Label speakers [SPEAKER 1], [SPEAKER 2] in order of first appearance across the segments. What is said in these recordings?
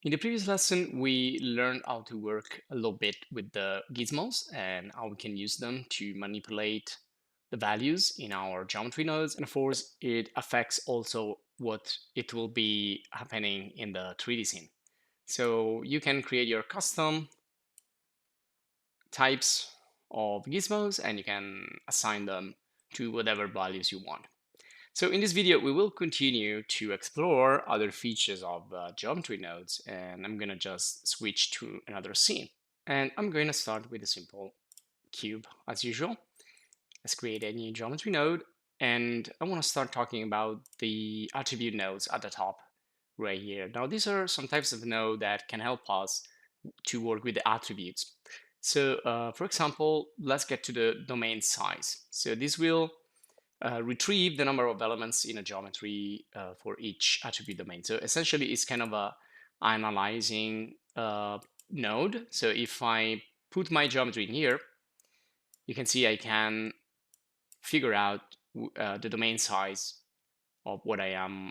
[SPEAKER 1] In the previous lesson, we learned how to work a little bit with the gizmos and how we can use them to manipulate the values in our geometry nodes. And of course, it affects also what it will be happening in the 3D scene. So you can create your custom types of gizmos and you can assign them to whatever values you want. So in this video, we will continue to explore other features of geometry nodes, and I'm going to just switch to another scene. And I'm going to start with a simple cube as usual. Let's create a new geometry node, and I want to start talking about the attribute nodes at the top right here. Now, these are some types of node that can help us to work with the attributes. So for example, let's get to the domain size. So this will retrieve the number of elements in a geometry for each attribute domain. So essentially, it's kind of a analyzing node. So if I put my geometry in here, you can see I can figure out the domain size of what I am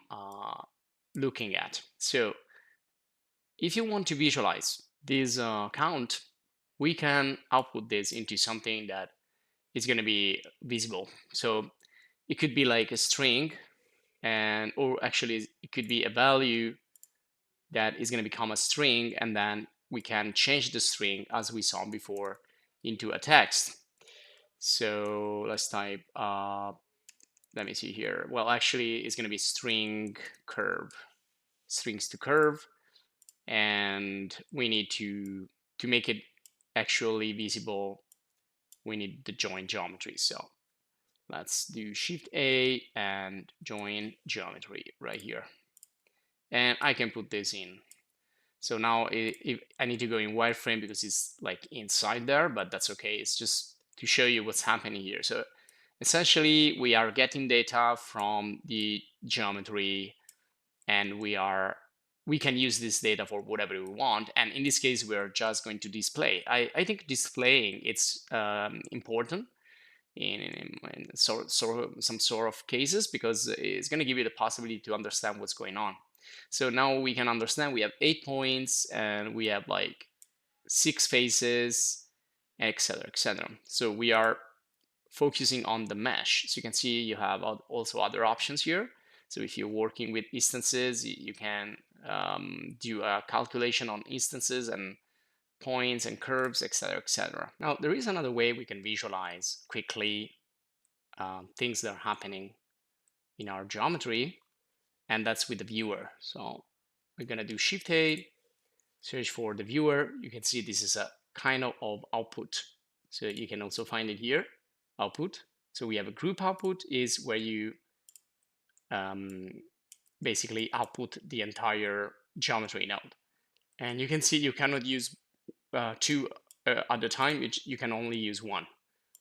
[SPEAKER 1] looking at. So if you want to visualize this count, we can output this into something that is going to be visible. So it could be like a string, and or actually it could be a value that is going to become a string, and then we can change the string as we saw before into a text. So let's type let me see here. Well, actually it's going to be string curve, strings to curve, and we need to make it actually visible, we need the join geometry. So let's do Shift A and join geometry right here. And I can put this in. So now if I need to go in wireframe because it's like inside there, but that's okay. It's just to show you what's happening here. So essentially we are getting data from the geometry, and we can use this data for whatever we want. And in this case, we're just going to display. I think displaying it's important in some sort of cases, because it's going to give you the possibility to understand what's going on. So now we can understand we have 8 points and we have like 6 faces, etc., etc. So we are focusing on the mesh. So you can see you have also other options here. So if you're working with instances, you can do a calculation on instances and points and curves, etc., etc. Now, there is another way we can visualize quickly things that are happening in our geometry, and that's with the viewer. So we're going to do Shift A, search for the viewer. You can see this is a kind of output. So you can also find it here, output. So we have a group output is where you basically output the entire geometry node. And you can see you cannot use two at the time, you can only use one.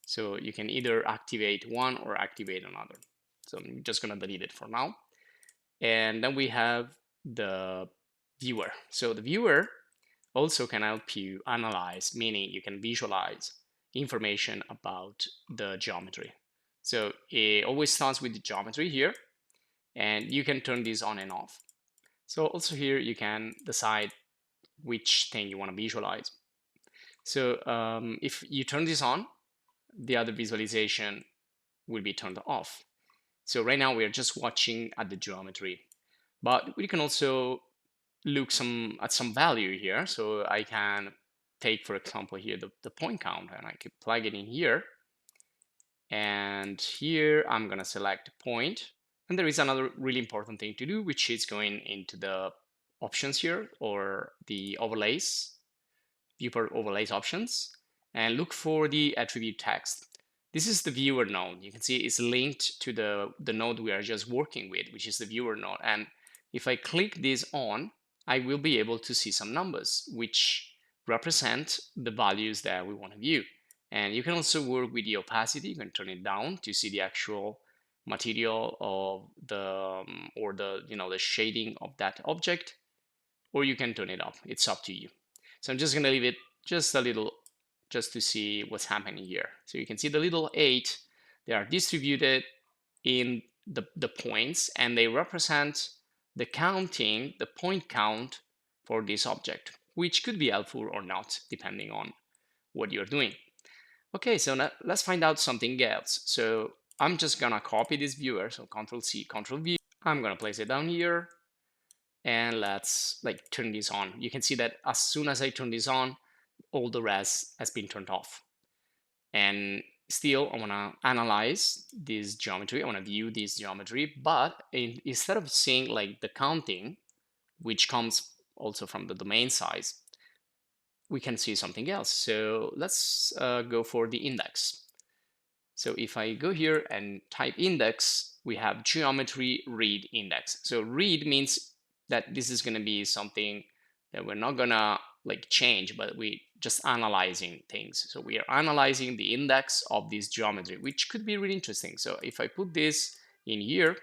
[SPEAKER 1] So you can either activate one or activate another. So I'm just going to delete it for now. And then we have the viewer. So the viewer also can help you analyze, meaning you can visualize information about the geometry. So it always starts with the geometry here, and you can turn this on and off. So also here you can decide which thing you want to visualize. So if you turn this on, the other visualization will be turned off. So right now we are just watching at the geometry, but we can also look at some value here. So I can take, for example, here the point count, and I can plug it in here. And here I'm going to select point. And there is another really important thing to do, which is going into the options here, or the overlays, viewport overlays options, and look for the attribute text. This is the viewer node. You can see it's linked to the node we are just working with, which is the viewer node. And if I click this on, I will be able to see some numbers which represent the values that we want to view. And you can also work with the opacity. You can turn it down to see the actual material of the or the shading of that object, or you can turn it up. It's up to you. So I'm just going to leave it just a little, just to see what's happening here. So you can see the little 8, they are distributed in the points, and they represent the counting, the point count for this object, which could be helpful or not, depending on what you're doing. Okay, so now let's find out something else. So I'm just gonna copy this viewer, so Control C, Control V. I'm gonna place it down here, and let's like turn this on. You can see that as soon as I turn this on, all the rest has been turned off. And still, I wanna analyze this geometry. I wanna view this geometry, but instead of seeing like the counting, which comes also from the domain size, we can see something else. So let's go for the index. So if I go here and type index, we have geometry read index. So read means that this is going to be something that we're not gonna like change, but we just analyzing things. So we are analyzing the index of this geometry, which could be really interesting. So if I put this in here,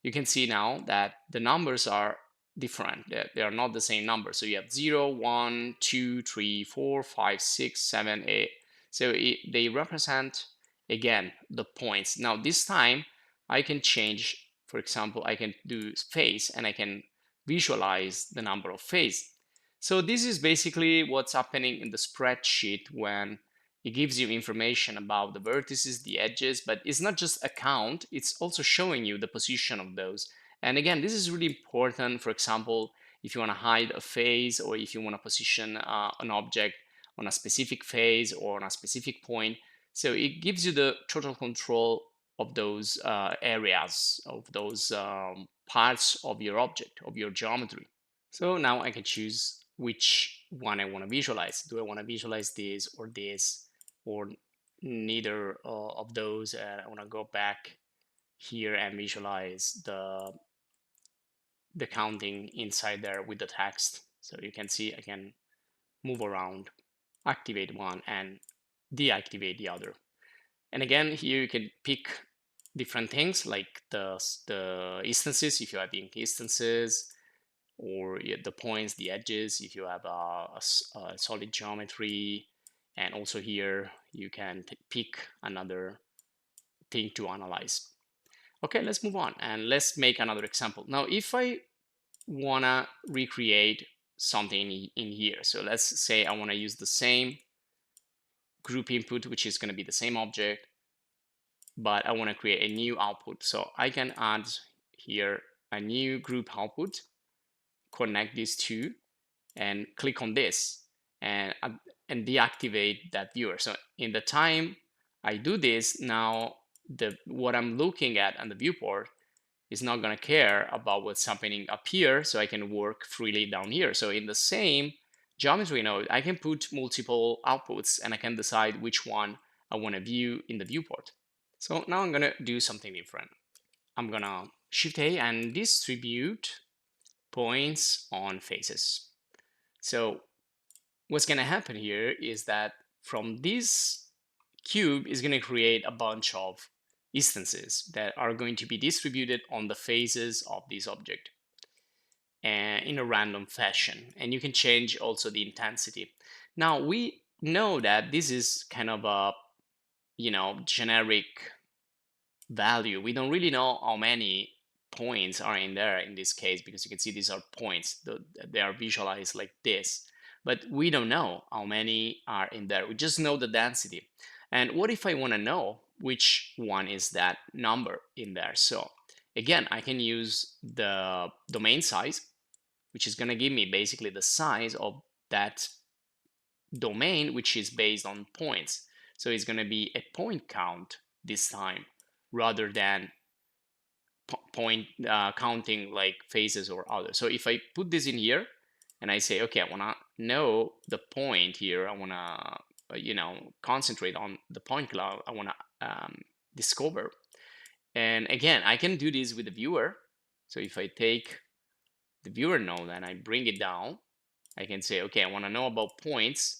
[SPEAKER 1] you can see now that the numbers are different. They are not the same number. So you have 0, 1, 2, 3, 4, 5, 6, 7, 8. So they represent, again, the points. Now this time I can change, for example, I can do phase and I can visualize the number of phase. So this is basically what's happening in the spreadsheet when it gives you information about the vertices, the edges, but it's not just a count, it's also showing you the position of those. And again, this is really important, for example, if you want to hide a phase or if you want to position an object on a specific phase or on a specific point. So it gives you the total control of those areas, of those parts of your object, of your geometry. So now I can choose which one I want to visualize. Do I want to visualize this, or neither of those? I want to go back here and visualize the counting inside there with the text. So you can see I can move around, activate one and deactivate the other. And again, here you can pick different things like the instances, if you're adding instances, or the points, the edges, if you have a solid geometry. And also here you can pick another thing to analyze. Okay, let's move on and let's make another example. Now, if I wanna recreate something in here, so let's say I wanna use the same group input, which is gonna be the same object, but I wanna create a new output. So I can add here a new group output, connect these two, and click on this and deactivate that viewer. So in the time I do this, now what I'm looking at on the viewport is not going to care about what's happening up here, so I can work freely down here. So in the same geometry node, I can put multiple outputs and I can decide which one I want to view in the viewport. So now I'm going to do something different. I'm going to Shift A and distribute points on faces. So what's going to happen here is that from this cube is going to create a bunch of instances that are going to be distributed on the faces of this object and in a random fashion. And you can change also the intensity. Now we know that this is kind of a generic value. We don't really know how many points are in there in this case, because you can see these are points. They are visualized like this, but we don't know how many are in there. We just know the density. And what if I want to know which one is that number in there? So again, I can use the domain size, which is going to give me basically the size of that domain, which is based on points. So it's going to be a point count this time, rather than point counting like phases or others. So if I put this in here and I say, okay, I want to know the point here, I want to concentrate on the point cloud, I want to discover. And again, I can do this with the viewer. So if I take the viewer node and I bring it down, I can say, okay, I want to know about points.